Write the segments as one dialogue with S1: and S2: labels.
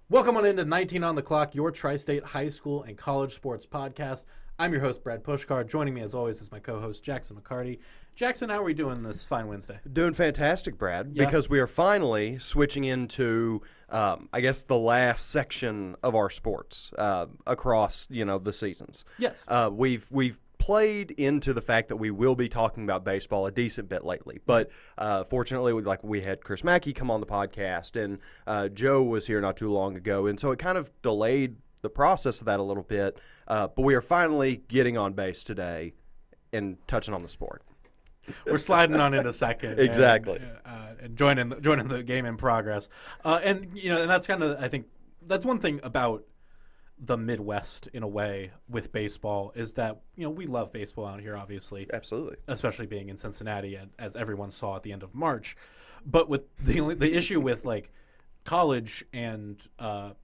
S1: Welcome on into 19 on the Clock, your Tri-State high school and college sports podcast. I'm your host, Brad Pushkar. Joining me, as always, is my co-host, Jackson McCarty. Jackson, how are we doing this fine Wednesday?
S2: Doing fantastic, Brad, because we are finally switching into, I guess, the last section of our sports across, the seasons.
S1: Yes.
S2: We've played into the fact that we will be talking about baseball a decent bit lately, but fortunately, we had Chris Mackey come on the podcast, and Joe was here not too long ago, and so it kind of delayed the process of that a little bit, but we are finally getting on base today and touching on the sport.
S1: We're sliding on into second.
S2: Exactly.
S1: And joining the game in progress. And that's kind of, I think, that's one thing about the Midwest in a way with baseball is that, we love baseball out here, obviously.
S2: Absolutely.
S1: Especially being in Cincinnati, and as everyone saw at the end of March. But with the issue with college and kind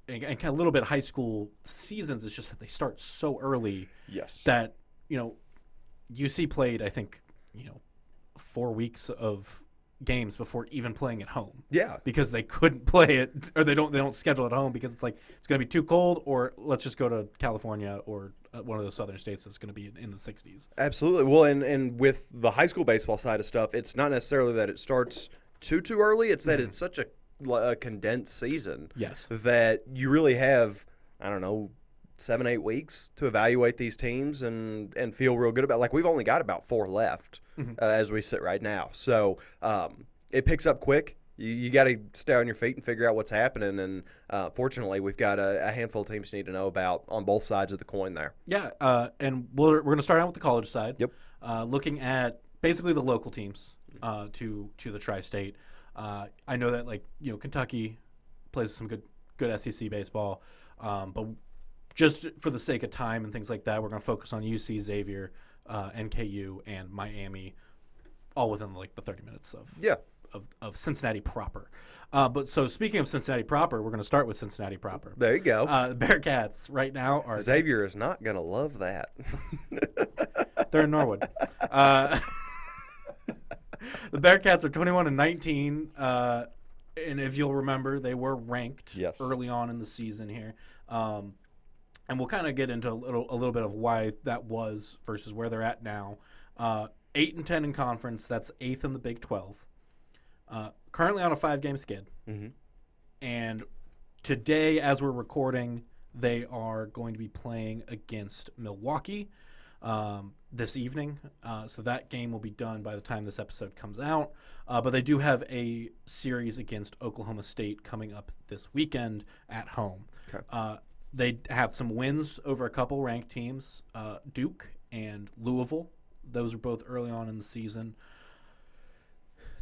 S1: of a little bit high school seasons is just that they start so early.
S2: Yes.
S1: That, UC played, I think, 4 weeks of games before even playing at home.
S2: Yeah.
S1: Because they couldn't play it, or they don't schedule at home because it's going to be too cold, or let's just go to California or one of those southern states that's going to be in the 60s.
S2: Absolutely. Well, and with the high school baseball side of stuff, it's not necessarily that it starts too early. It's that it's such a condensed season.
S1: Yes.
S2: That you really have, 7-8 weeks to evaluate these teams and feel real good about. We've only got about 4 left as we sit right now. So it picks up quick. You got to stay on your feet and figure out what's happening. And fortunately, we've got a handful of teams you need to know about on both sides of the coin there.
S1: Yeah, and we're going to start out with the college side.
S2: Yep.
S1: Looking at basically the local teams to the Tri-State. I know that Kentucky plays some good SEC baseball, but just for the sake of time and things like that, we're going to focus on UC, Xavier, NKU, and Miami, all within the 30 minutes of Cincinnati proper. But so speaking of Cincinnati proper, we're going to start with Cincinnati proper.
S2: There you go.
S1: The Bearcats right now are
S2: Xavier is not going to love that.
S1: They're in Norwood. The Bearcats are 21-19, and if you'll remember, they were ranked early on in the season here. And we'll kind of get into a little bit of why that was versus where they're at now. 8-10 in conference. That's 8th in the Big 12. Currently on a 5-game skid. Mm-hmm. And today, as we're recording, they are going to be playing against Milwaukee this evening. So that game will be done by the time this episode comes out. But they do have a series against Oklahoma State coming up this weekend at home. Okay. They have some wins over a couple ranked teams, Duke and Louisville. Those are both early on in the season.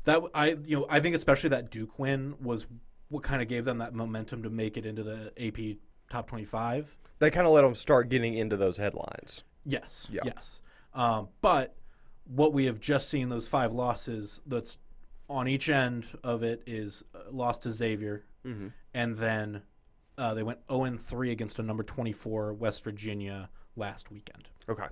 S1: That I think especially that Duke win was what kind of gave them that momentum to make it into the AP Top 25.
S2: They kind of let them start getting into those headlines.
S1: Yes, yeah. Yes. But what we have just seen, those 5 losses, that's on each end of it is lost to Xavier, and then they went 0-3 against a number 24 West Virginia last weekend.
S2: Okay.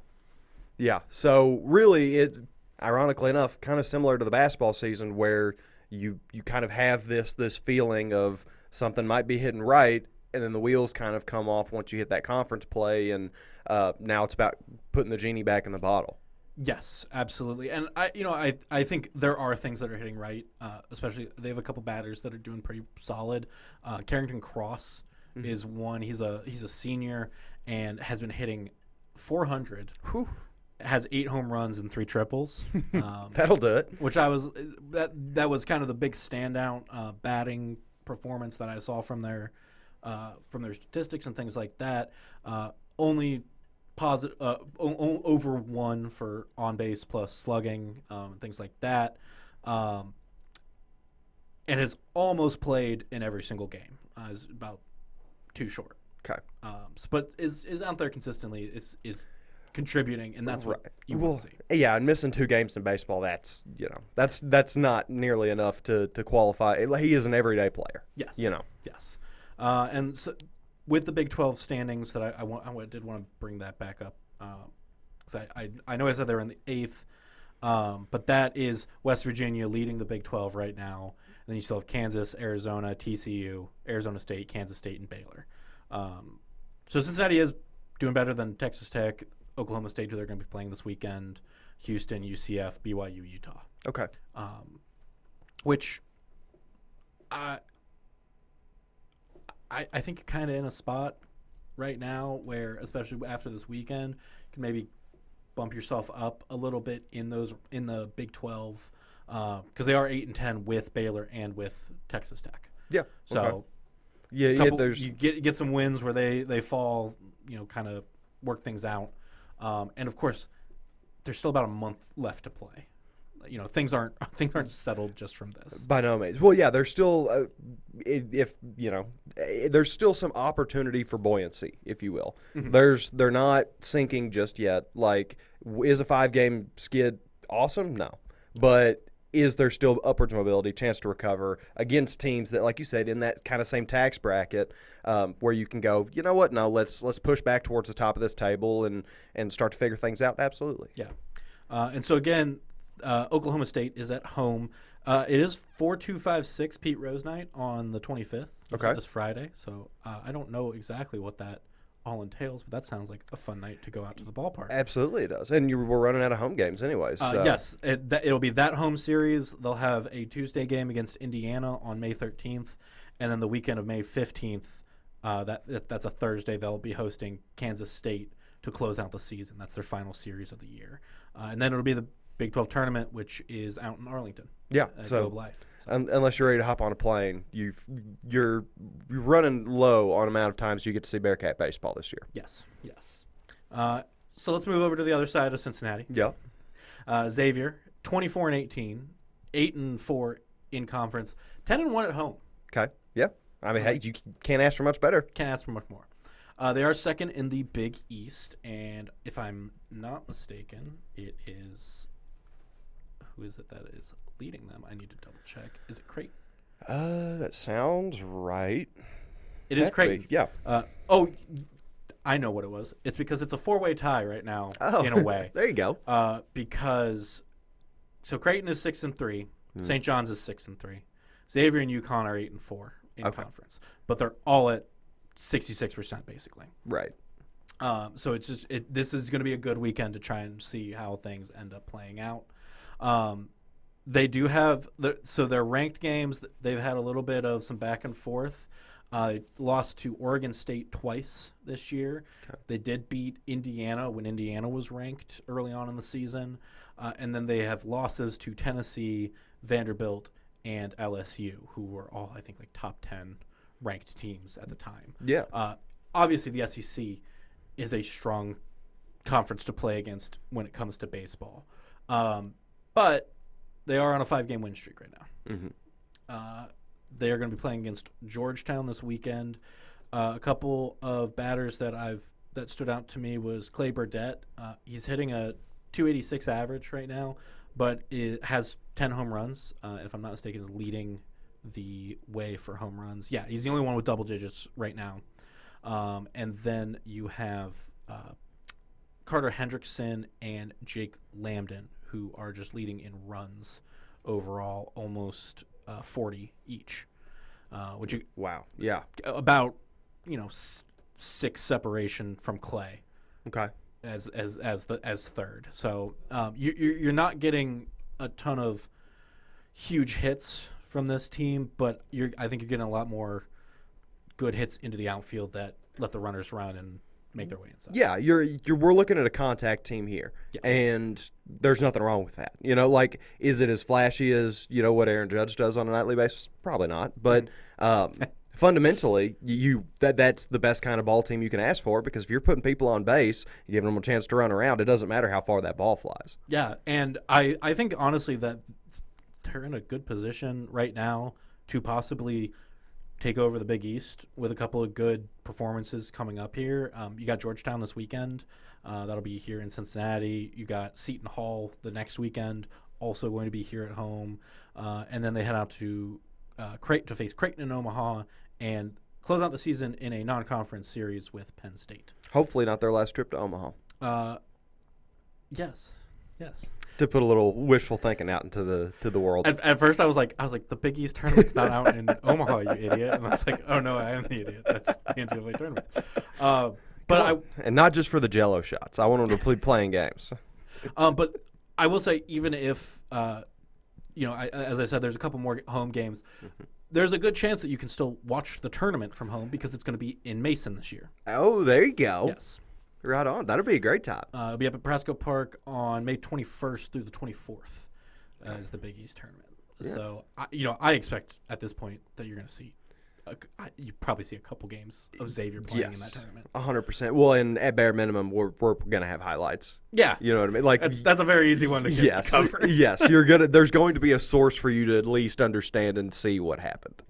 S2: Yeah. So really, it ironically enough, kind of similar to the basketball season where you kind of have this feeling of something might be hitting right, and then the wheels kind of come off once you hit that conference play, and now it's about putting the genie back in the bottle.
S1: Yes, absolutely. And I think there are things that are hitting right, especially they have a couple batters that are doing pretty solid. Carrington Cross is one. He's a senior and has been hitting 400.
S2: Whew.
S1: Has 8 home runs and 3 triples.
S2: That'll do it.
S1: Which that was kind of the big standout batting performance that I saw from their statistics and things like that. Only positive over 1 for on base plus slugging, things like that. And has almost played in every single game. Is about 2 short.
S2: Okay.
S1: But is out there consistently. Is contributing, and that's what you want to see.
S2: Yeah, and missing 2 games in baseball, that's not nearly enough to qualify. He is an everyday player.
S1: Yes. Yes. And so with the Big 12 standings, that I did want to bring that back up. Because I know I said they're in the 8th, but that is West Virginia leading the Big 12 right now. then you still have Kansas, Arizona, TCU, Arizona State, Kansas State, and Baylor. So Cincinnati is doing better than Texas Tech, Oklahoma State, who they're going to be playing this weekend, Houston, UCF, BYU, Utah.
S2: Okay.
S1: Which I think you're kind of in a spot right now where, especially after this weekend, you can maybe bump yourself up a little bit in the Big 12 because they are 8-10 with Baylor and with Texas Tech.
S2: Yeah.
S1: So
S2: okay. Yeah,
S1: you get some wins where they fall, kind of work things out, and of course, there's still about a month left to play. Things aren't settled just from this.
S2: By no means. Well, yeah, there's still there's still some opportunity for buoyancy, if you will. Mm-hmm. They're not sinking just yet. Like, is a 5-game skid awesome? No, but is there still upwards mobility, chance to recover against teams that, like you said, in that kind of same tax bracket, where you can go, you know what? No, let's push back towards the top of this table and start to figure things out. Absolutely.
S1: Yeah. And so again, Oklahoma State is at home. It is 4-2-5-6 Pete Rose night on the 25th.
S2: Okay.
S1: This Friday. So I don't know exactly what that all entails, but that sounds like a fun night to go out to the ballpark.
S2: Absolutely it does. And we're running out of home games anyways. So.
S1: Yes. It'll be that home series. They'll have a Tuesday game against Indiana on May 13th, and then the weekend of May 15th, that's a Thursday, they'll be hosting Kansas State to close out the season. That's their final series of the year. And then it'll be the Big 12 tournament, which is out in Arlington.
S2: Yeah,
S1: so Life.
S2: Unless you're ready to hop on a plane, you're running low on amount of times you get to see Bearcat baseball this year.
S1: Yes. So let's move over to the other side of Cincinnati.
S2: Yeah.
S1: Xavier, 24-18, 8-4 in conference, 10-1 at home.
S2: Okay. Yeah. I mean, hey, you can't ask for much better.
S1: Can't ask for much more. They are second in the Big East, and if I'm not mistaken, it is – who is it that is leading them? I need to double check. Is it Creighton?
S2: That sounds right.
S1: It is Creighton.
S2: Yeah.
S1: I know what it was. It's because it's a 4-way tie right now in a way.
S2: There you go.
S1: Because Creighton is 6-3, St. John's is 6-3, Xavier and UConn are 8-4 in conference, but they're all at 66% basically.
S2: Right.
S1: So it's just this is going to be a good weekend to try and see how things end up playing out. They do have their ranked games. They've had a little bit of some back and forth. They lost to Oregon State twice this year. Okay. They did beat Indiana when Indiana was ranked early on in the season, and then they have losses to Tennessee, Vanderbilt, and LSU, who were all I think like top 10 ranked teams at the time.
S2: Yeah.
S1: Obviously, the SEC is a strong conference to play against when it comes to baseball. But they are on a 5-game win streak right now. Mm-hmm. They are going to be playing against Georgetown this weekend. A couple of batters that stood out to me was Clay Burdett. He's hitting a 286 average right now, but it has 10 home runs. If I'm not mistaken, is leading the way for home runs. Yeah, he's the only one with double digits right now. And then you have Carter Hendrickson and Jake Lambden, who are just leading in runs overall, almost 40 each.
S2: Wow, yeah,
S1: about 6 separation from Clay.
S2: Okay,
S1: as third. So you're not getting a ton of huge hits from this team, but I think you're getting a lot more good hits into the outfield that let the runners run and make their way inside.
S2: Yeah, we're looking at a contact team here, yes. And there's nothing wrong with that. Is it as flashy as what Aaron Judge does on a nightly basis? Probably not, but fundamentally, that's the best kind of ball team you can ask for, because if you're putting people on base, you're giving them a chance to run around, it doesn't matter how far that ball flies.
S1: Yeah, and I think honestly that they're in a good position right now to possibly take over the Big East with a couple of good performances coming up here. You got Georgetown this weekend. That'll be here in Cincinnati. You got Seton Hall the next weekend, also going to be here at home. And then they head out to face Creighton in Omaha and close out the season in a non-conference series with Penn State.
S2: Hopefully not their last trip to Omaha.
S1: Yes. Yes.
S2: To put a little wishful thinking out into the world.
S1: At first, I was like, the Big East tournament's not out in Omaha, you idiot. And I was like, oh no, I am the idiot. That's the NCAA tournament.
S2: And not just for the Jello shots. I want them to be playing games.
S1: But I will say, even if as I said, there's a couple more home games. Mm-hmm. There's a good chance that you can still watch the tournament from home because it's going to be in Mason this year.
S2: Oh, there you go.
S1: Yes.
S2: Right on. That'll be a great time.
S1: It'll be up at Prasco Park on May 21st through the 24th as the Big East tournament. Yeah. So, I expect at this point that you're going to see you probably see a couple games of Xavier playing in that tournament.
S2: 100%. Well, and at bare minimum, we're going to have highlights.
S1: Yeah,
S2: you know what I mean. Like
S1: that's a very easy one to cover.
S2: Yes, there's going to be a source for you to at least understand and see what happened.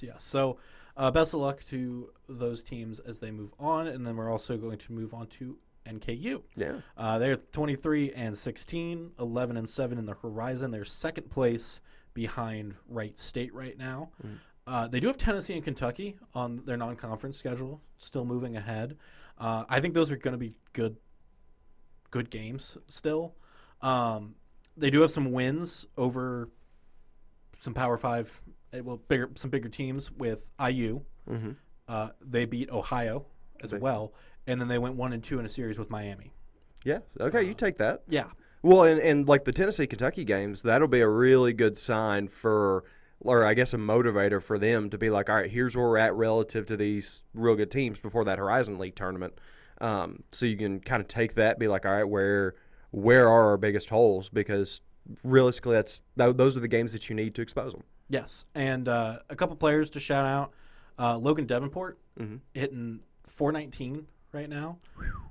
S1: Yes. So, best of luck to those teams as they move on, and then we're also going to move on to NKU.
S2: Yeah,
S1: they're 23-16, 11-7 in the Horizon. They're second place behind Wright State right now. They do have Tennessee and Kentucky on their non-conference schedule, still moving ahead. I think those are going to be good games still. They do have some wins over some Power 5, some bigger teams with IU. Mm-hmm. They beat Ohio as well, and then they went 1-2 in a series with Miami.
S2: Yeah, okay, you take that.
S1: Yeah.
S2: Well, and like the Tennessee-Kentucky games, that'll be a really good sign or I guess a motivator for them to be like, all right, here's where we're at relative to these real good teams before that Horizon League tournament. So you can kind of take that, be like, all right, where are our biggest holes? Because realistically, those are the games that you need to expose them.
S1: Yes, and a couple players to shout out. Logan Davenport hitting .419 right now,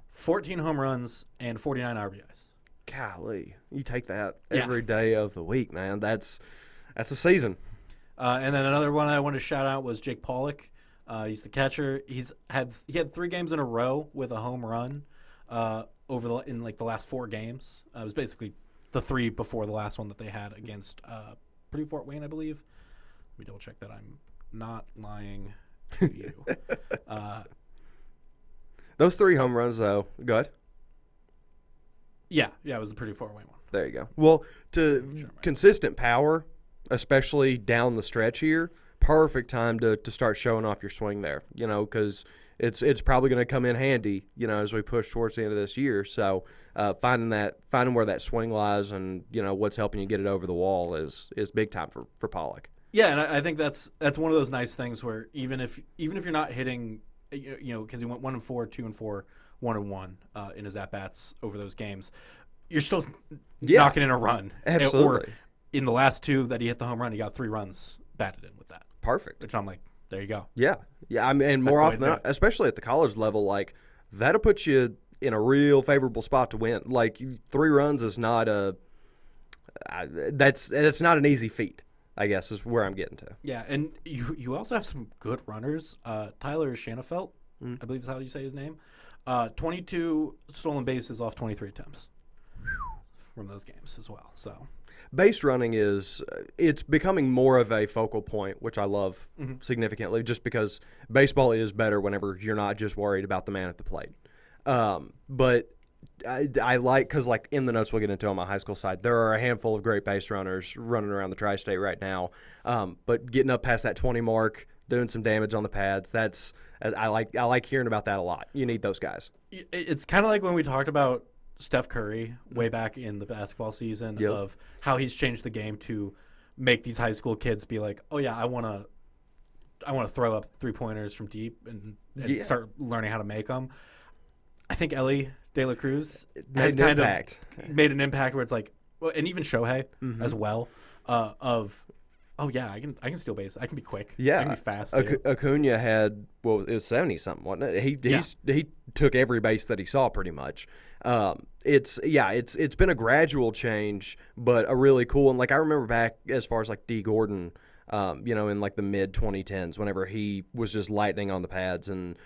S1: 14 home runs and 49 RBIs.
S2: Golly, you take that every day of the week, man. That's a season.
S1: And then another one I want to shout out was Jake Pollock. He's the catcher. He had 3 games in a row with a home run in the last 4 games. It was basically the 3 before the last one that they had against Purdue Fort Wayne, I believe. Let me double check that I'm not lying to you.
S2: Those 3 home runs, though, go ahead.
S1: Yeah, it was the Purdue Fort Wayne one.
S2: There you go. Well, consistent power, especially down the stretch here, perfect time to start showing off your swing there, because it's probably going to come in handy, as we push towards the end of this year. So finding where that swing lies and, what's helping you get it over the wall is big time for Pollock.
S1: Yeah, and I think that's one of those nice things where even if you're not hitting, because he went 1-4, 2-4, 1-1 in his at-bats over those games, you're still knocking in a run.
S2: Absolutely.
S1: Or in the last 2 that he hit the home run, he got 3 runs batted in with that.
S2: Perfect.
S1: Which I'm like, there you go.
S2: Yeah. I mean, and more often than not, especially at the college level, like that'll put you in a real favorable spot to win. Like 3 runs is not that's not an easy feat, I guess, is where I'm getting to.
S1: Yeah, and you also have some good runners. Tyler Shanafelt, I believe is how you say his name. 22 stolen bases off 23 attempts from those games as well. So
S2: base running it's becoming more of a focal point, which I love significantly, just because baseball is better whenever you're not just worried about the man at the plate. But I like, because like in the notes we'll get into on my high school side, there are a handful of great base runners running around the tri-state right now. But getting up past that 20 mark, doing some damage on the pads, I like hearing about that a lot. You need those guys.
S1: It's kind of like when we talked about Steph Curry way back in the basketball season of how he's changed the game to make these high school kids be like, oh yeah, I want to throw up 3-pointers from deep and start learning how to make them. I think Ellie De La Cruz has kind of made an impact where it's like, well, and even Shohei as well, oh yeah, I can steal base. I can be quick.
S2: Yeah,
S1: I can be fast.
S2: Acuna had it was 70-something, wasn't it? He took every base that he saw pretty much. It's been a gradual change, but a really cool one. Like I remember back as far as like D. Gordon, in like the mid 2010s, whenever he was just lightning on the pads, and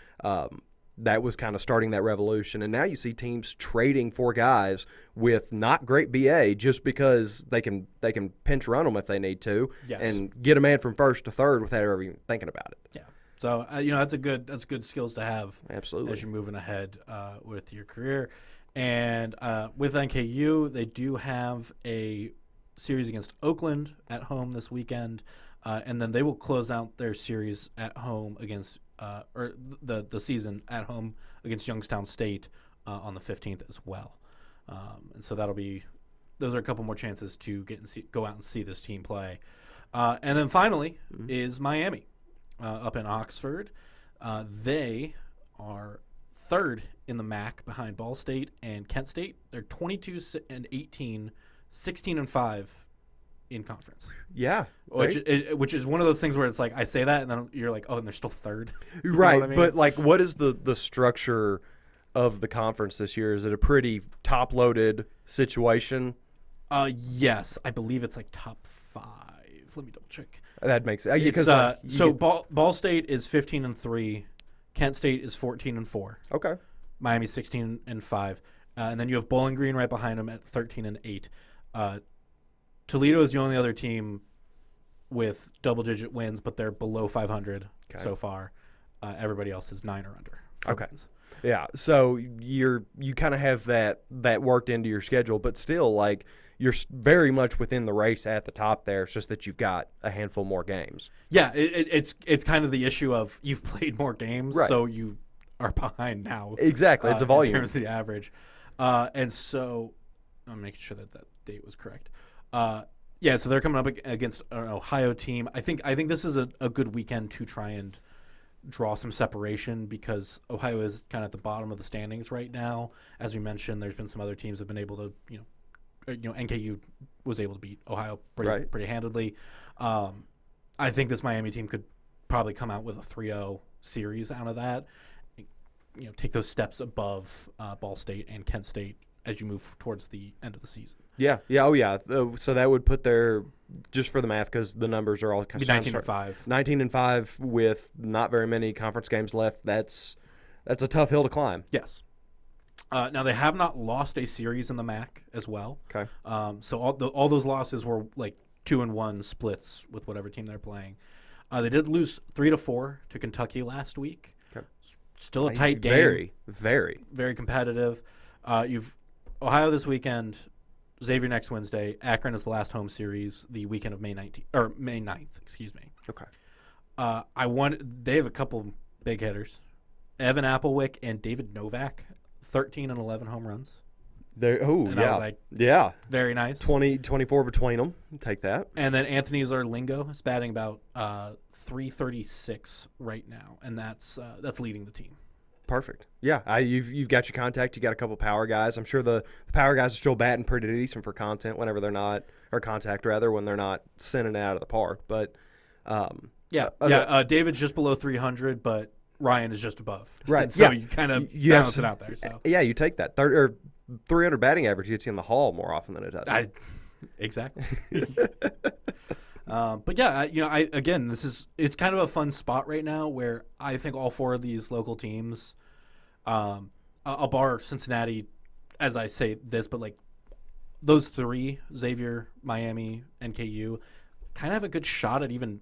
S2: that was kind of starting that revolution. And now you see teams trading for guys with not great BA just because they can pinch run them if they need to, and get a man from first to third without ever even thinking about it.
S1: Yeah. So that's good skills to have.
S2: Absolutely.
S1: As you're moving ahead with your career. And with NKU, they do have a series against Oakland at home this weekend, and then they will close out their series at home against or the season at home against Youngstown State on the 15th as well. And so those are a couple more chances to go out and see this team play. And then finally is Miami up in Oxford. They are third in the MAC behind Ball State and Kent State. They're 22-18, 16-5 in conference.
S2: Yeah,
S1: which is one of those things where it's like I say that and then you're like, oh, and they're still third.
S2: Right, I mean? But like, what is the structure of the conference this year? Is it a pretty top-loaded situation?
S1: Yes, I believe it's like top 5. Let me double check.
S2: That makes sense.
S1: Ball State is 15-3. Kent State is 14-4.
S2: Okay.
S1: Miami 16-5, and then you have Bowling Green right behind them at 13-8. Toledo is the only other team with double-digit wins, but they're below 500 so far. Everybody else is 9 or under.
S2: Okay.
S1: Wins.
S2: Yeah. So you kind of have that worked into your schedule, but still, like, you're very much within the race at the top there. It's just that you've got a handful more games.
S1: Yeah, it's kind of the issue of you've played more games,
S2: right.
S1: So you are behind now.
S2: Exactly. It's a volume.
S1: In terms of the average. And so I'm making sure that date was correct. Yeah, so they're coming up against an Ohio team. I think this is a good weekend to try and draw some separation because Ohio is kind of at the bottom of the standings right now. As we mentioned, there's been some other teams that have been able to, NKU was able to beat Ohio pretty handedly. I think this Miami team could probably come out with a 3-0 series out of that. Take those steps above Ball State and Kent State as you move towards the end of the season.
S2: Yeah. Oh, yeah. So that would put their, just for the math, because the numbers are all kind of
S1: 19-5.
S2: 19-5 with not very many conference games left. That's a tough hill to climb.
S1: Yes. Now they have not lost a series in the MAC as well.
S2: Okay.
S1: So all those losses were like 2-1 splits with whatever team they're playing. They did lose 3-4 to Kentucky last week. Okay. Still a tight game. Very competitive. You've Ohio this weekend, Xavier next Wednesday. Akron is the last home series the weekend of May 9th. Excuse me.
S2: Okay.
S1: They have a couple big hitters, Evan Applewick and David Novak. 13 and 11 home runs.
S2: I was like, yeah.
S1: Very nice.
S2: 24 between them. Take that.
S1: And then Anthony Zarlingo is batting about .336 right now, and that's leading the team.
S2: Perfect. Yeah, you've got your contact. You got a couple power guys. I'm sure the power guys are still batting pretty decent for contact when they're not sending it out of the park. But
S1: David's just below 300, but Ryan is just above.
S2: Right.
S1: And so you kind of balance it out there. So
S2: yeah, you take that 300 batting average gets you in the hall more often than it does.
S1: Exactly. But yeah, it's kind of a fun spot right now where I think all 4 of these local teams, I'll bar Cincinnati as I say this, but like those 3, Xavier, Miami, NKU, kind of have a good shot at even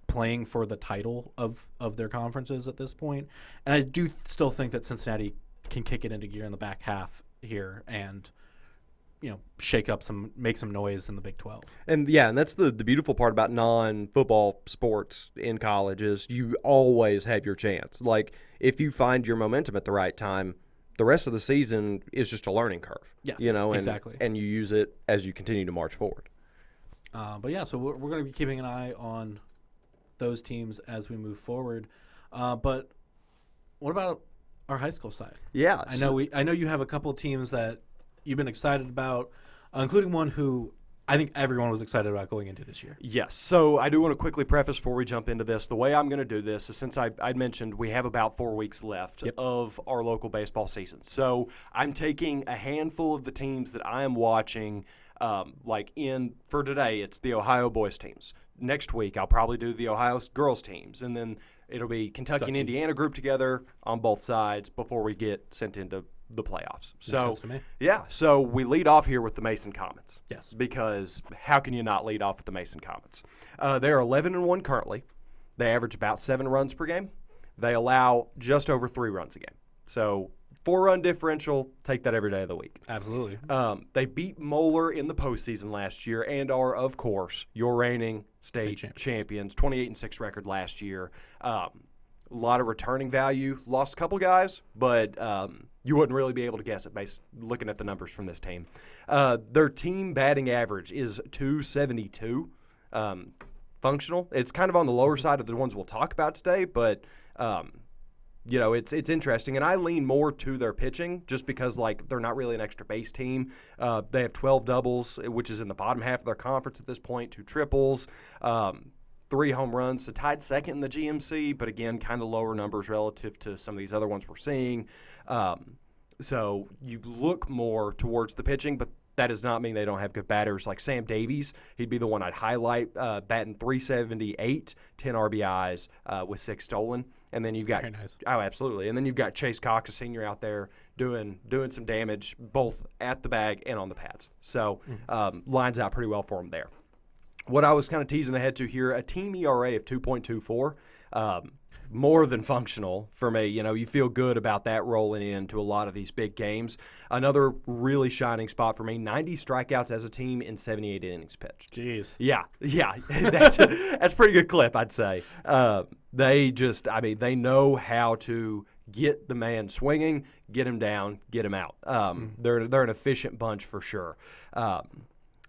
S1: playing for the title of their conferences at this point. And I do still think that Cincinnati can kick it into gear in the back half here and make some noise in the Big 12.
S2: And that's the beautiful part about non-football sports in college is you always have your chance. Like if you find your momentum at the right time, the rest of the season is just a learning curve.
S1: Yes,
S2: exactly. And you use it as you continue to march forward.
S1: So we're going to be keeping an eye on those teams as we move forward. But what about our high school side?
S2: Yeah.
S1: I know you have a couple of teams that you've been excited about, including one who I think everyone was excited about going into this year.
S3: Yes. So I do want to quickly preface before we jump into this, the way I'm going to do this is since I'd mentioned we have about 4 weeks left of our local baseball season. So I'm taking a handful of the teams that I am watching, for today, it's the Ohio boys teams. Next week, I'll probably do the Ohio girls teams, and then it'll be Kentucky and Indiana grouped together on both sides before we get sent into the playoffs. So we lead off here with the Mason Comets.
S1: Yes.
S3: Because how can you not lead off with the Mason Comets? They're 11-1 currently. They average about 7 runs per game. They allow just over 3 runs a game. So 4-run differential, take that every day of the week.
S1: Absolutely.
S3: They beat Moeller in the postseason last year and are, of course, your reigning state champions. 28-6 record last year. A lot of returning value. Lost a couple guys, but you wouldn't really be able to guess it based looking at the numbers from this team. Their team batting average is .272. Functional. It's kind of on the lower side of the ones we'll talk about today, but it's interesting, and I lean more to their pitching just because they're not really an extra base team. They have 12 doubles, which is in the bottom half of their conference at this point, 2 triples, 3 home runs, so tied second in the GMC, but again, kind of lower numbers relative to some of these other ones we're seeing. So you look more towards the pitching, but that does not mean they don't have good batters like Sam Davies. He'd be the one I'd highlight, batting .378, 10 RBIs with 6 stolen. And then you've got
S1: very nice.
S3: Oh, absolutely. And then you've got Chase Cox, a senior, out there doing some damage both at the bag and on the pads. So lines out pretty well for him there. What I was kind of teasing ahead to here, a team ERA of 2.24. More than functional for me. You feel good about that rolling into a lot of these big games. Another really shining spot for me, 90 strikeouts as a team in 78 innings pitched.
S1: Jeez.
S3: Yeah. That's a pretty good clip, I'd say. They know how to get the man swinging, get him down, get him out. They're an efficient bunch for sure.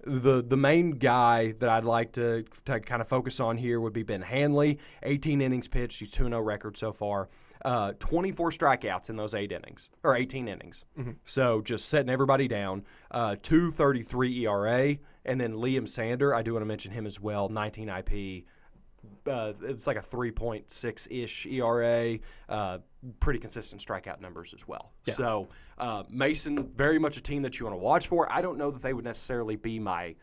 S3: The main guy that I'd like to kind of focus on here would be Ben Hanley. 18 innings pitched. He's 2-0 record so far. 24 strikeouts in those 18 innings. Mm-hmm. So just setting everybody down. 2.33 ERA. And then Liam Sander, I do want to mention him as well. 19 IP. It's like a 3.6-ish ERA. Pretty consistent strikeout numbers as well. Yeah. So Mason, very much a team that you want to watch for. I don't know that they would necessarily be my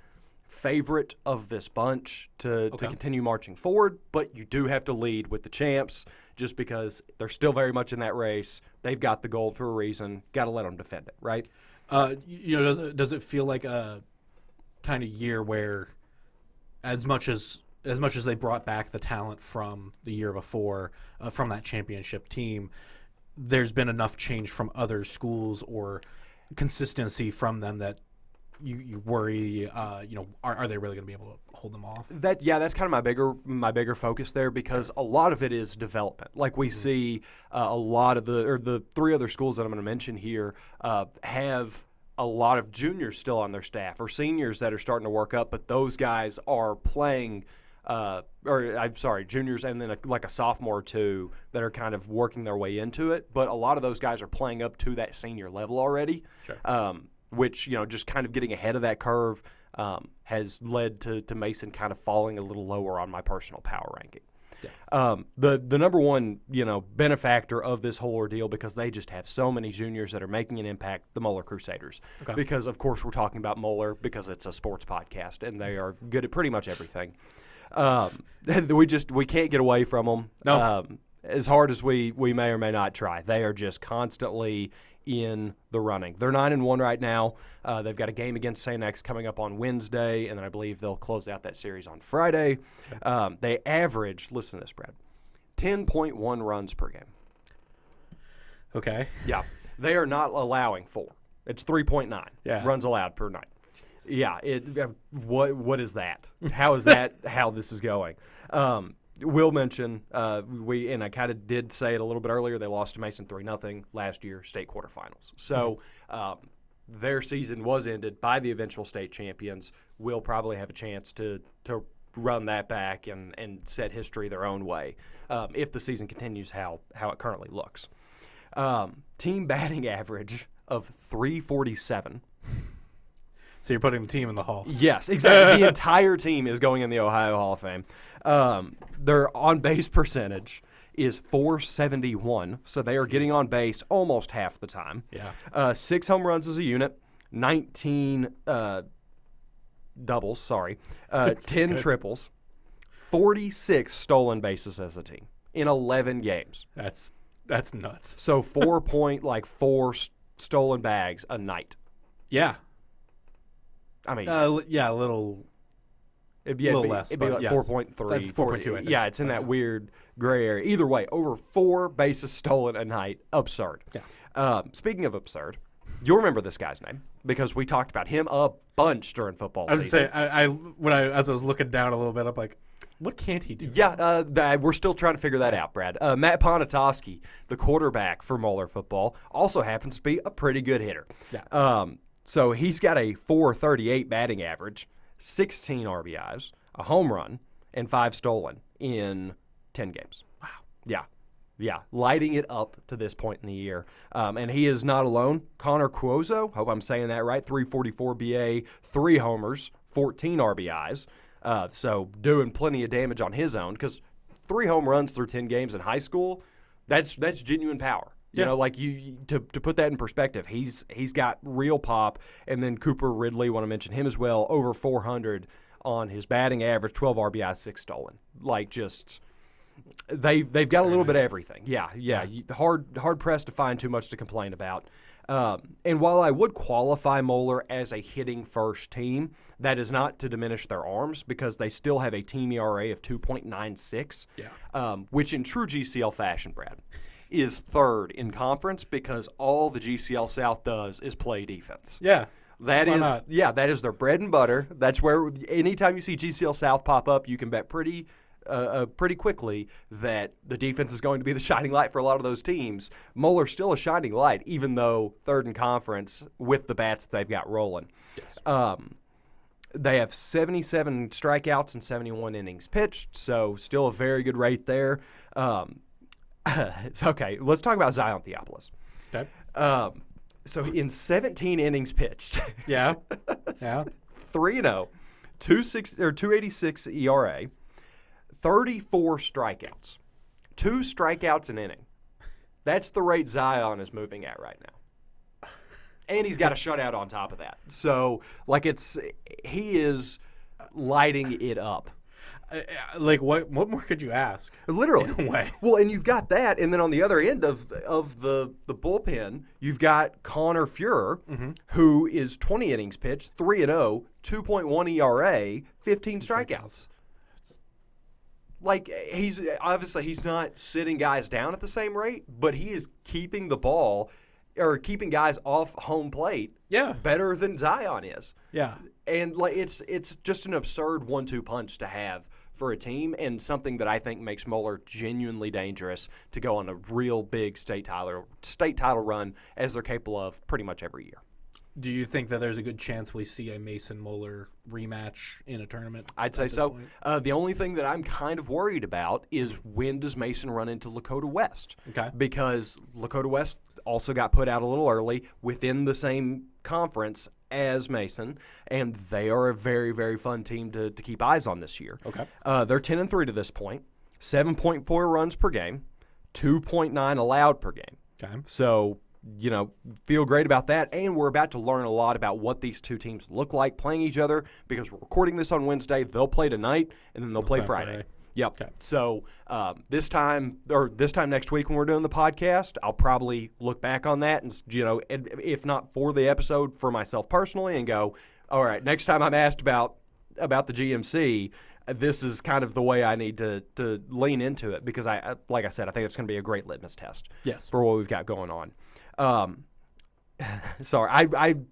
S3: favorite of this bunch to continue marching forward, but you do have to lead with the champs just because they're still very much in that race. They've got the gold for a reason. Got to let them defend it, right?
S1: Does it feel like a kind of year where as much as they brought back the talent from the year before, from that championship team, there's been enough change from other schools or consistency from them that you worry, are they really going to be able to hold them off?
S3: That's kind of my bigger focus there because a lot of it is development. Like we see a lot of the 3 other schools that I'm going to mention here have a lot of juniors still on their staff or seniors that are starting to work up, but those guys are playing juniors and then a sophomore or 2 that are kind of working their way into it. But a lot of those guys are playing up to that senior level already, which, just kind of getting ahead of that curve has led to Mason kind of falling a little lower on my personal power ranking. Yeah. The number one, benefactor of this whole ordeal, because they just have so many juniors that are making an impact, the Moeller Crusaders. Okay. Because, of course, we're talking about Moeller because it's a sports podcast, and they are good at pretty much everything. We can't get away from them.
S1: No.
S3: As hard as we may or may not try. They are just constantly in the running. They're 9-1 right now. They've got a game against St. X coming up on Wednesday, and then I believe they'll close out that series on Friday. Okay. They average, listen to this, Brad, 10.1 runs per game.
S1: Okay.
S3: Yeah. They are not allowing 4. It's 3.9 runs allowed per night. Yeah, what is that? How is that how this is going? We'll mention, and I kind of did say it a little bit earlier, they lost to Mason 3-0 last year, state quarterfinals. So their season was ended by the eventual state champions. We'll probably have a chance to run that back and set history their own way if the season continues how it currently looks. Team batting average of .347.
S1: So you're putting the team in the Hall.
S3: Yes, exactly. The entire team is going in the Ohio Hall of Fame. Their on-base percentage is .471, so they are getting on base almost half the time.
S1: Yeah.
S3: 6 home runs as a unit, 19 doubles, 10 triples, 46 stolen bases as a team in 11 games.
S1: That's nuts.
S3: So 4.4 stolen bags a night.
S1: Yeah.
S3: I mean,
S1: a little. It'd be less.
S3: It'd be like 4.3.
S1: That's 4.2, I think.
S3: Yeah, it's in that weird gray area. Either way, over 4 bases stolen a night. Absurd.
S1: Yeah.
S3: Speaking of absurd, you'll remember this guy's name because we talked about him a bunch during football season.
S1: I was saying, as I was looking down a little bit, I'm like, what can't he do?
S3: Yeah, we're still trying to figure that out, Brad. Matt Ponatoski, the quarterback for Moeller football, also happens to be a pretty good hitter.
S1: Yeah.
S3: So he's got a .438 batting average, 16 RBIs, a home run, and 5 stolen in 10 games.
S1: Wow.
S3: Yeah, lighting it up to this point in the year. And he is not alone. Connor Cuozo, hope I'm saying that right, 344 BA, 3 homers, 14 RBIs. So doing plenty of damage on his own because 3 home runs through 10 games in high school, that's genuine power. You know, like to put that in perspective, he's got real pop. And then Cooper Ridley, want to mention him as well, over 400 on his batting average, 12 RBI, 6 stolen. Like just they've got a little bit of everything. Yeah. Hard pressed to find too much to complain about. And while I would qualify Moeller as a hitting first team, that is not to diminish their arms because they still have a team ERA of 2.96, which in true GCL fashion, Brad, is third in conference because all the GCL South does is play defense.
S1: Yeah.
S3: That is their bread and butter. That's where anytime you see GCL South pop up, you can bet pretty quickly that the defense is going to be the shining light for a lot of those teams. Moeller's still a shining light, even though third in conference with the bats that they've got rolling.
S1: Yes.
S3: They have 77 strikeouts and 71 innings pitched, so still a very good rate there. It's okay. Let's talk about Zion Theopolis.
S1: Okay.
S3: So in 17 innings pitched, 3-0, 2.86 ERA, 34 strikeouts, 2 strikeouts an inning. That's the rate Zion is moving at right now. And he's got a shutout on top of that. So, he is lighting it up.
S1: What more could you ask?
S3: Literally.
S1: In a way.
S3: Well, and you've got that, and then on the other end of the bullpen, you've got Connor Fuhrer, who is 20 innings pitched, 3-0, 2.1 ERA, 15 strikeouts. He's not sitting guys down at the same rate, but he is keeping the ball or keeping guys off home plate better than Zion is.
S1: Yeah.
S3: And it's just an absurd 1-2 punch to have for a team and something that I think makes Moeller genuinely dangerous to go on a real big state title run as they're capable of pretty much every year.
S1: Do you think that there's a good chance we see a Mason Moeller rematch in a tournament?
S3: I'd say so. The only thing that I'm kind of worried about is when does Mason run into Lakota West?
S1: Okay.
S3: Because Lakota West also got put out a little early within the same conference as Mason, and they are a very, very fun team to keep eyes on this year.
S1: Okay.
S3: They're 10-3 to this point, 7.4 runs per game, 2.9 allowed per game.
S1: Okay.
S3: So, feel great about that. And we're about to learn a lot about what these two teams look like playing each other because we're recording this on Wednesday. They'll play tonight, and then they'll play Friday. Yep. Okay. So this time next week when we're doing the podcast, I'll probably look back on that and, if not for the episode, for myself personally and go, all right, next time I'm asked about the GMC, this is kind of the way I need to lean into it because like I said, I think it's going to be a great litmus test.
S1: Yes.
S3: For what we've got going on. Sorry,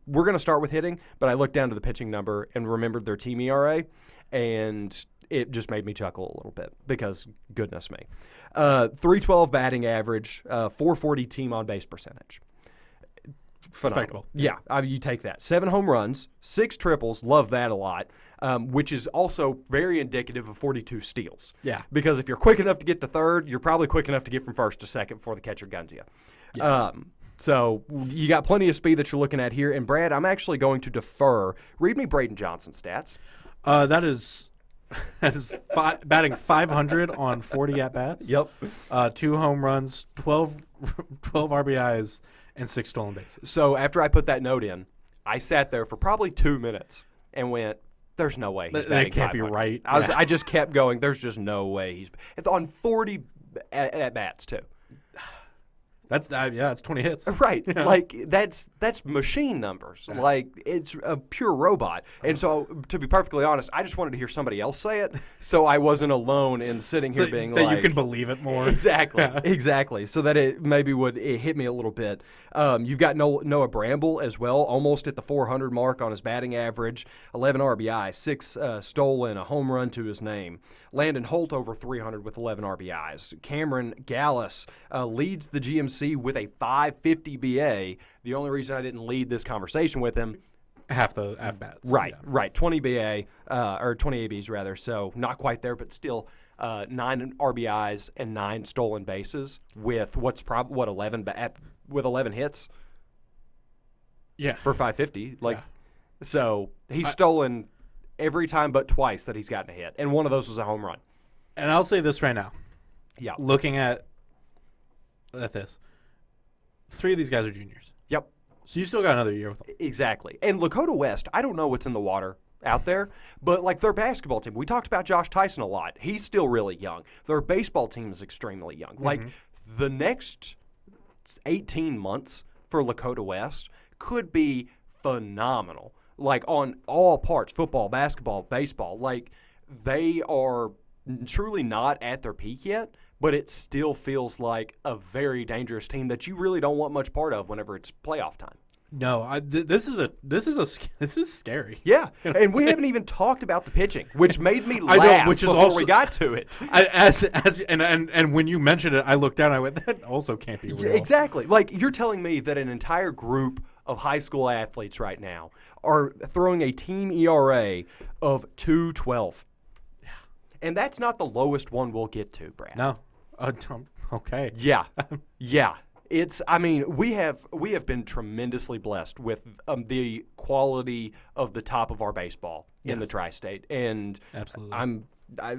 S3: we're going to start with hitting, but I looked down to the pitching number and remembered their team ERA, and it just made me chuckle a little bit because goodness me. 312 batting average, 440 team on base percentage. Phenomenal. Yeah, you take that. 7 home runs, 6 triples, love that a lot, which is also very indicative of 42 steals.
S1: Yeah.
S3: Because if you're quick enough to get to third, you're probably quick enough to get from first to second before the catcher guns you.
S1: Yes.
S3: So you got plenty of speed that you're looking at here. And, Brad, I'm actually going to defer. Read me Braden Johnson's stats.
S1: That is batting .500 on 40 at-bats.
S3: Yep.
S1: 2 home runs, 12 RBIs, and 6 stolen bases.
S3: So after I put that note in, I sat there for probably 2 minutes and went, there's no way he's batting
S1: That can't
S3: 500.
S1: be right.
S3: I just kept going, there's just no way he's – on 40 at-bats too.
S1: That's 20 hits.
S3: Right. Yeah. Like, that's machine numbers. Yeah. Like, it's a pure robot. And so, to be perfectly honest, I just wanted to hear somebody else say it, so I wasn't alone in sitting here being
S1: that
S3: like...
S1: you can believe it more.
S3: Exactly. Yeah. Exactly. So that it maybe would hit me a little bit. You've got Noah Bramble as well, almost at the 400 mark on his batting average, 11 RBI, 6 stolen, a home run to his name. Landon Holt over 300 with 11 RBIs. Cameron Gallus leads the GMC with a 550 BA. The only reason I didn't lead this conversation with him,
S1: half bats.
S3: Right, yeah. Right. 20 BA, or 20 ABs rather, so not quite there, but still 9 RBIs and 9 stolen bases with 11 hits?
S1: Yeah.
S3: For 550. So he's stolen every time but twice that he's gotten a hit, and one of those was a home run.
S1: And I'll say this right now.
S3: Yeah.
S1: Looking at this, 3 of these guys are juniors.
S3: Yep.
S1: So you still got another year with them.
S3: Exactly. And Lakota West, I don't know what's in the water out there, but like their basketball team, we talked about Josh Tyson a lot. He's still really young. Their baseball team is extremely young. Mm-hmm. Like the next 18 months for Lakota West could be phenomenal. Like on all parts, football, basketball, baseball. Like they are truly not at their peak yet, but it still feels like a very dangerous team that you really don't want much part of whenever it's playoff time.
S1: No, this is scary.
S3: Yeah, and we haven't even talked about the pitching, which made me laugh before we got to it.
S1: And when you mentioned it, I looked down. I went, that also can't be real.
S3: Yeah, exactly. Like you're telling me that an entire group of high school athletes right now are throwing a team ERA of 2.12.
S1: Yeah,
S3: and that's not the lowest one we'll get to, Brad.
S1: No. Okay.
S3: Yeah. Yeah. We have been tremendously blessed with the quality of the top of our baseball in the tri-state, and
S1: absolutely.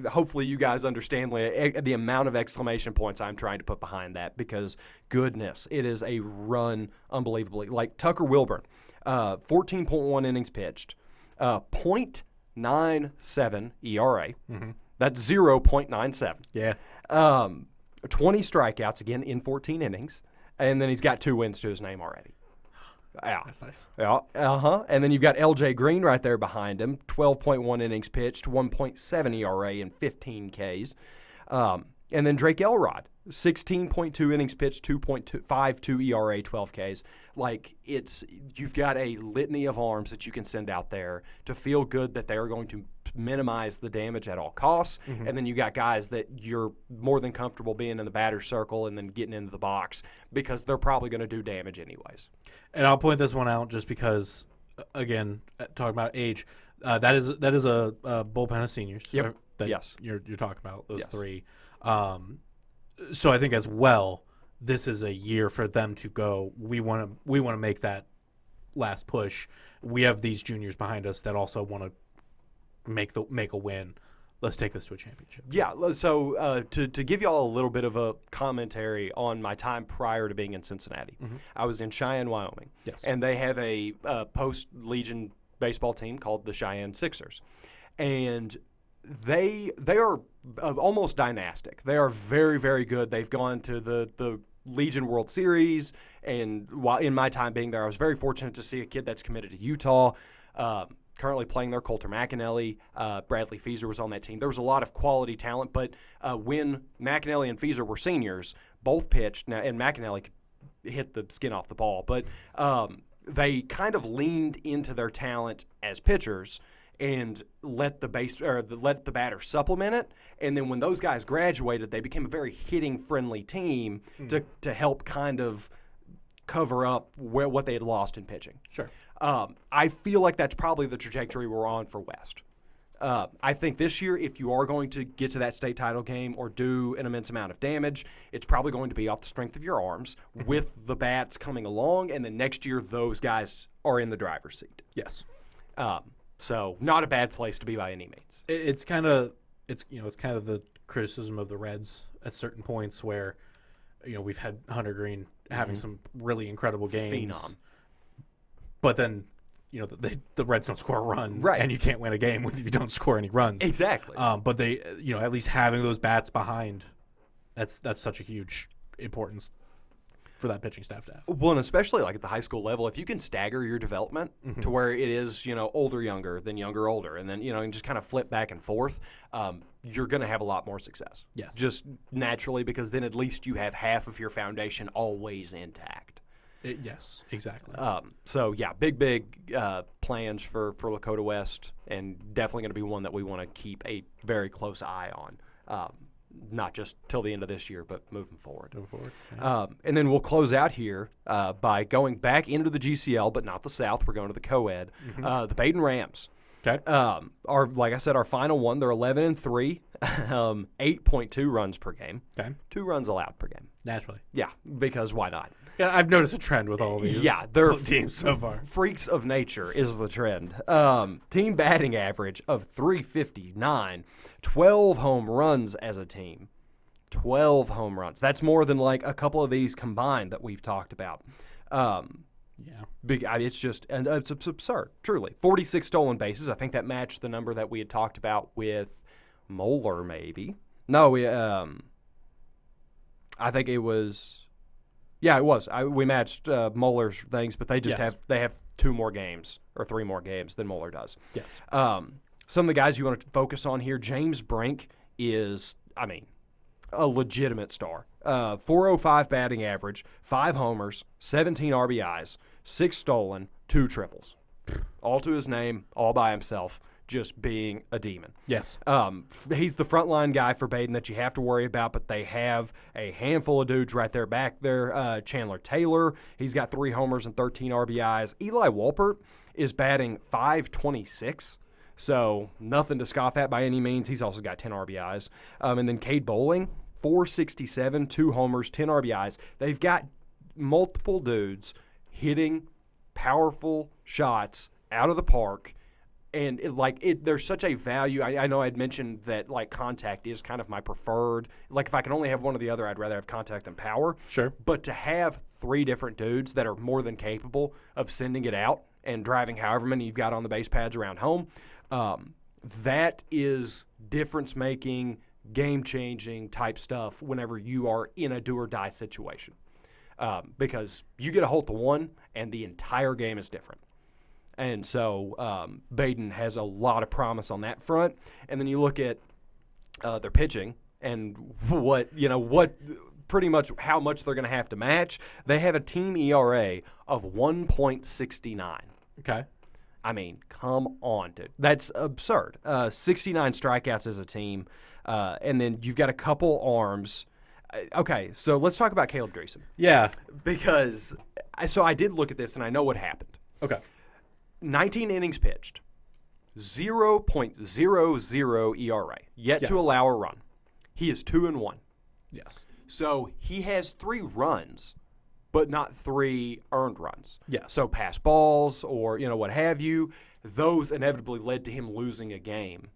S3: Hopefully you guys understand the amount of exclamation points I'm trying to put behind that, because goodness, it is a run unbelievably. Like Tucker Wilburn, 14.1 innings pitched, 0.97 ERA. Mm-hmm. That's 0.97.
S1: Yeah.
S3: 20 strikeouts again in 14 innings, and then he's got 2 wins to his name already. Yeah.
S1: That's nice.
S3: Yeah. And then you've got LJ Green right there behind him, 12.1 innings pitched, 1.7 ERA and 15 Ks. And then Drake Elrod, 16.2 innings pitched, 2.52 ERA, 12 Ks. Like, you've got a litany of arms that you can send out there to feel good that they are going to minimize the damage at all costs. Mm-hmm. And then you got guys that you're more than comfortable being in the batter's circle and then getting into the box, because they're probably going to do damage anyways.
S1: And I'll point this one out just because, again, talking about age, that is a bullpen of seniors.
S3: Yep.
S1: Yes. You're talking about those 3. So I think as well, this is a year for them to go, we want to make that last push. We have these juniors behind us that also want to make a win. Let's take this to a championship.
S3: Yeah. So to give you all a little bit of a commentary on my time prior to being in Cincinnati, mm-hmm. I was in Cheyenne, Wyoming.
S1: Yes.
S3: And they have a post-Legion baseball team called the Cheyenne Sixers. And they are almost dynastic. They are very, very good. They've gone to the Legion World Series, and while in my time being there, I was very fortunate to see a kid that's committed to Utah, currently playing there, Coulter McAnally. Bradley Feaser was on that team. There was a lot of quality talent, but when McAnally and Feaser were seniors, both pitched, and McAnally could hit the skin off the ball, but they kind of leaned into their talent as pitchers and let the batter supplement it. And then when those guys graduated, they became a very hitting-friendly team to help kind of cover up what they had lost in pitching.
S1: Sure.
S3: I feel like that's probably the trajectory we're on for West. I think this year, if you are going to get to that state title game or do an immense amount of damage, it's probably going to be off the strength of your arms with the bats coming along, and then next year those guys are in the driver's seat.
S1: Yes.
S3: So not a bad place to be by any means.
S1: It's kind of the criticism of the Reds at certain points where, we've had Hunter Green having some really incredible games.
S3: Phenom.
S1: But then, the Reds don't score a run,
S3: right?
S1: And you can't win a game if you don't score any runs.
S3: Exactly.
S1: But they, at least having those bats behind, that's such a huge importance. for that pitching staff to have.
S3: Well, and especially like at the high school level, if you can stagger your development to where it is, older, younger, then younger, older, and then, and just kind of flip back and forth, you're going to have a lot more success.
S1: Yes.
S3: Just naturally, because then at least you have half of your foundation always intact.
S1: Yes, exactly.
S3: So, yeah, big plans for Lakota West, and definitely going to be one that we want to keep a very close eye on. Not just till the end of this year, but moving forward.
S1: Yeah.
S3: And then we'll close out here by going back into the GCL, but not the South. We're going to the co-ed. The Baden Rams.
S1: Okay.
S3: Like I said, our final one, they're 11-3, 8.2 runs per game.
S1: Okay.
S3: 2 runs allowed per game.
S1: Naturally.
S3: Yeah, because why not?
S1: Yeah, I've noticed a trend with all these.
S3: Yeah, they're
S1: teams so far.
S3: Freaks of nature is the trend. Team batting average of 359, 12 home runs as a team. 12 home runs. That's more than like a couple of these combined that we've talked about. It's just, and it's absurd, truly. 46 stolen bases. I think that matched the number that we had talked about with Moeller, maybe. No, I think it was. Yeah, it was. We matched Moeller's things, but they just have 2 more games or 3 more games than Moeller does.
S1: Yes.
S3: Some of the guys you want to focus on here, James Brink is, a legitimate star. 405 batting average, 5 homers, 17 RBIs, 6 stolen, 2 triples. All to his name, all by himself, just being a demon.
S1: Yes.
S3: He's the frontline guy for Baden that you have to worry about, but they have a handful of dudes right there back there. Chandler Taylor, he's got 3 homers and 13 RBIs. Eli Walpert is batting .526, so nothing to scoff at by any means. He's also got 10 RBIs. And then Cade Bowling, .467, 2 homers, 10 RBIs. They've got multiple dudes hitting powerful shots out of the park. And there's such a value. I know I'd mentioned that contact is kind of my preferred. If I can only have one or the other, I'd rather have contact than power.
S1: Sure.
S3: But to have 3 different dudes that are more than capable of sending it out and driving however many you've got on the base pads around home, that is difference-making, game-changing type stuff whenever you are in a do-or-die situation. Because you get a hold to one, and the entire game is different. And so Baden has a lot of promise on that front. And then you look at their pitching and what pretty much how much they're going to have to match. They have a team ERA of 1.69.
S1: Okay.
S3: Come on, dude. That's absurd. 69 strikeouts as a team. And then you've got a couple arms. Okay, so let's talk about Caleb Dreesen.
S1: Yeah.
S3: Because I did look at this, and I know what happened.
S1: Okay.
S3: 19 innings pitched, 0.00 ERA, yet to allow a run. He is 2-1.
S1: Yes.
S3: So he has 3 runs, but not 3 earned runs.
S1: Yes.
S3: So pass balls or what have you, those inevitably led to him losing a game.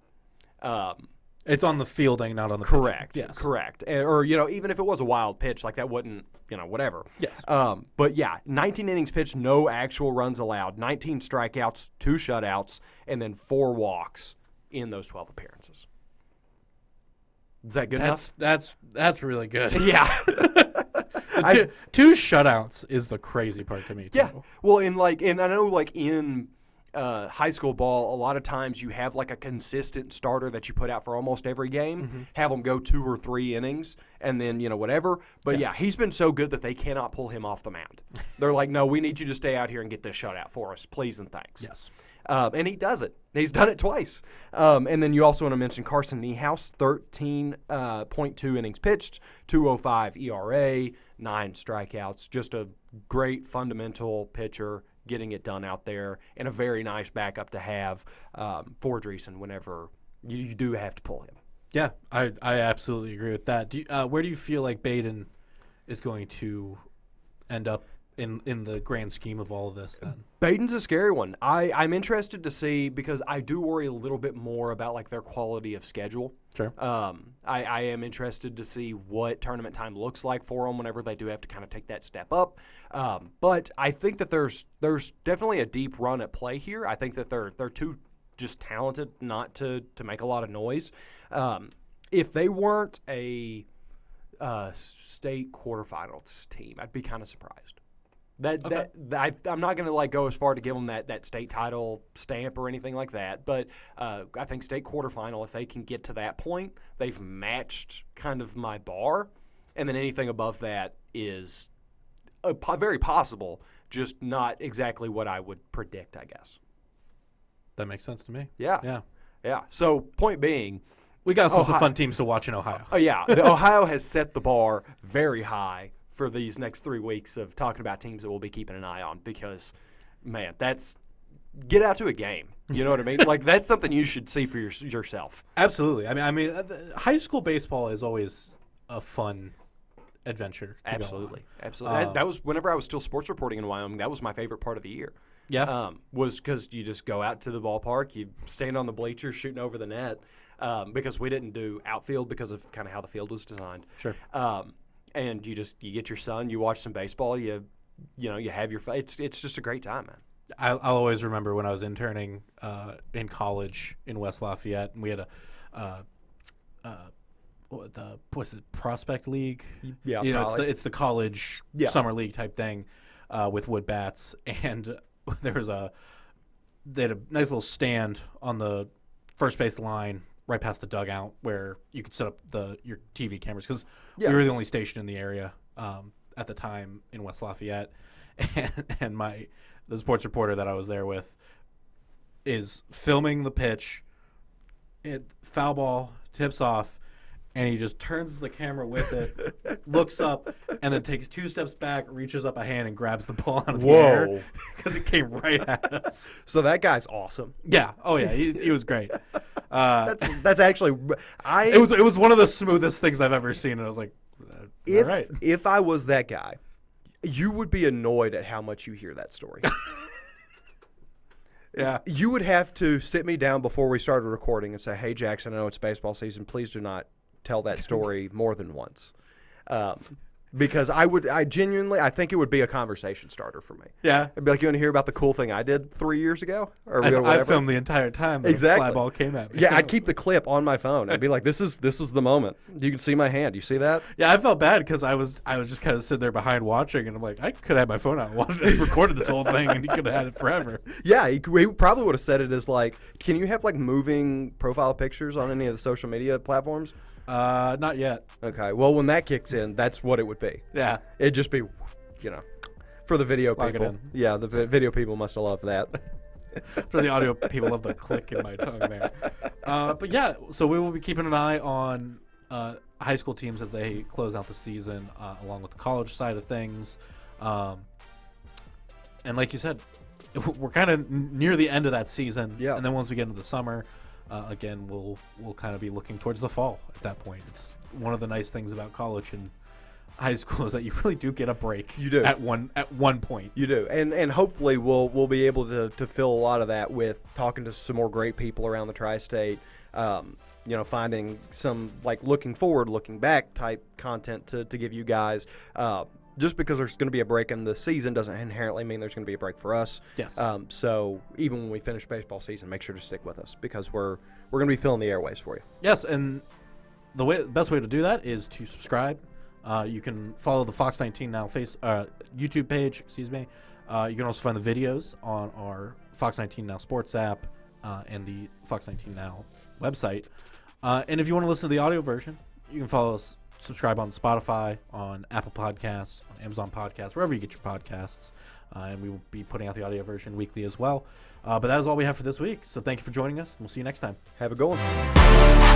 S1: It's on the fielding, not on the
S3: correct.
S1: pitching. Yes.
S3: Correct. Or even if it was a wild pitch, that wouldn't, whatever.
S1: Yes.
S3: But yeah, 19 innings pitched, no actual runs allowed, 19 strikeouts, 2 shutouts, and then 4 walks in those 12 appearances. Is that good enough?
S1: That's really good.
S3: Yeah.
S1: 2 shutouts is the crazy part to me, too.
S3: Yeah. Well, and I know in high school ball, a lot of times you have a consistent starter that you put out for almost every game, have them go 2 or 3 innings, and then whatever. But yeah, he's been so good that they cannot pull him off the mound. They're like, no, we need you to stay out here and get this shutout for us, please and thanks.
S1: Yes.
S3: And he does it. He's done it twice. And then you also want to mention Carson Niehaus, 13.2 innings pitched, 2.05 ERA, 9 strikeouts. Just a great fundamental pitcher, getting it done out there, and a very nice backup to have for Dreesen whenever you do have to pull him.
S1: Yeah, I absolutely agree with that. Where do you feel like Baden is going to end up in the grand scheme of all of this then?
S3: Baden's a scary one. I'm interested to see, because I do worry a little bit more about their quality of schedule.
S1: Sure.
S3: I am interested to see what tournament time looks like for them whenever they do have to kind of take that step up. But I think that there's definitely a deep run at play here. I think that they're too just talented not to make a lot of noise. If they weren't a state quarterfinals team. I'd be kind of surprised. I'm not going to go as far to give them that state title stamp or anything like that, but I think state quarterfinal, if they can get to that point, they've matched kind of my bar, and then anything above that is very possible, just not exactly what I would predict, I guess.
S1: That makes sense to me.
S3: Yeah. So point being,
S1: we got some fun teams to watch in Ohio.
S3: Oh yeah, Ohio has set the bar very high for these next 3 weeks of talking about teams that we'll be keeping an eye on because, man, get out to a game. You know what I mean? That's something you should see for yourself.
S1: Absolutely. I mean, high school baseball is always a fun adventure.
S3: Absolutely. That was whenever I was still sports reporting in Wyoming. That was my favorite part of the year.
S1: Yeah.
S3: Was because you just go out to the ballpark, you stand on the bleachers shooting over the net. Because we didn't do outfield because of kind of how the field was designed.
S1: Sure.
S3: And you get your son, you watch some baseball, you have your it's just a great time, man.
S1: I'll always remember when I was interning in college in West Lafayette, and we had what's it, Prospect League?
S2: Yeah,
S1: it's the college summer league type thing with wood bats, and they had a nice little stand on the first base line right past the dugout where you could set up your TV cameras because we were the only station in the area at the time in West Lafayette, and the sports reporter that I was there with is filming the pitch. Foul ball tips off, and he just turns the camera with it, looks up, and then takes 2 steps back, reaches up a hand, and grabs the ball out of the air because it came right at us.
S2: So that guy's awesome.
S1: Yeah. Oh yeah. He was great.
S2: That's actually
S1: It was one of the smoothest things I've ever seen, and I was like, all right.
S2: If I was that guy, you would be annoyed at how much you hear that story.
S1: Yeah.
S2: You would have to sit me down before we started recording and say, "Hey, Jackson, I know it's baseball season. Please do not tell that story more than once." Because I think it would be a conversation starter for me.
S1: Yeah.
S2: I'd be like, "You want to hear about the cool thing I did 3 years ago?" Or
S1: I filmed the entire time that a fly ball came at me.
S2: Yeah, I'd keep the clip on my phone. I'd be like, this was the moment. You can see my hand. You see that?
S1: Yeah, I felt bad because I was just kind of sitting there behind watching, and I'm like, I could have had my phone out and recorded this whole thing, and he could have had it forever.
S2: Yeah, he probably would have said it as like, can you have moving profile pictures on any of the social media platforms?
S1: Not yet.
S2: Okay. Well, when that kicks in, that's what it would be.
S1: Yeah.
S2: It'd just be, for the video
S1: Log
S2: people. Yeah, the video people must have loved that.
S1: For the audio people, love the click in my tongue there. But yeah, so we will be keeping an eye on high school teams as they close out the season, along with the college side of things. And like you said, we're kind of near the end of that season.
S2: Yeah.
S1: And then once we get into the summer, again, we'll kind of be looking towards the fall at that point. It's one of the nice things about college and high school is that you really do get a break.
S2: You do.
S1: At one point.
S2: You do. And hopefully we'll be able to fill a lot of that with talking to some more great people around the tri-state, finding some looking forward, looking back type content to give you guys. Just because there's going to be a break in the season doesn't inherently mean there's going to be a break for us.
S1: Yes.
S2: So even when we finish baseball season, make sure to stick with us because we're going to be filling the airways for you.
S1: Yes, and the best way to do that is to subscribe. You can follow the FOX19 NOW YouTube page. Excuse me. You can also find the videos on our FOX19 NOW Sports app and the FOX19 NOW website. And if you want to listen to the audio version, you can follow us. Subscribe on Spotify, on Apple Podcasts, on Amazon Podcasts, wherever you get your podcasts. And we will be putting out the audio version weekly as well. But that is all we have for this week. So thank you for joining us, and we'll see you next time.
S2: Have a good one.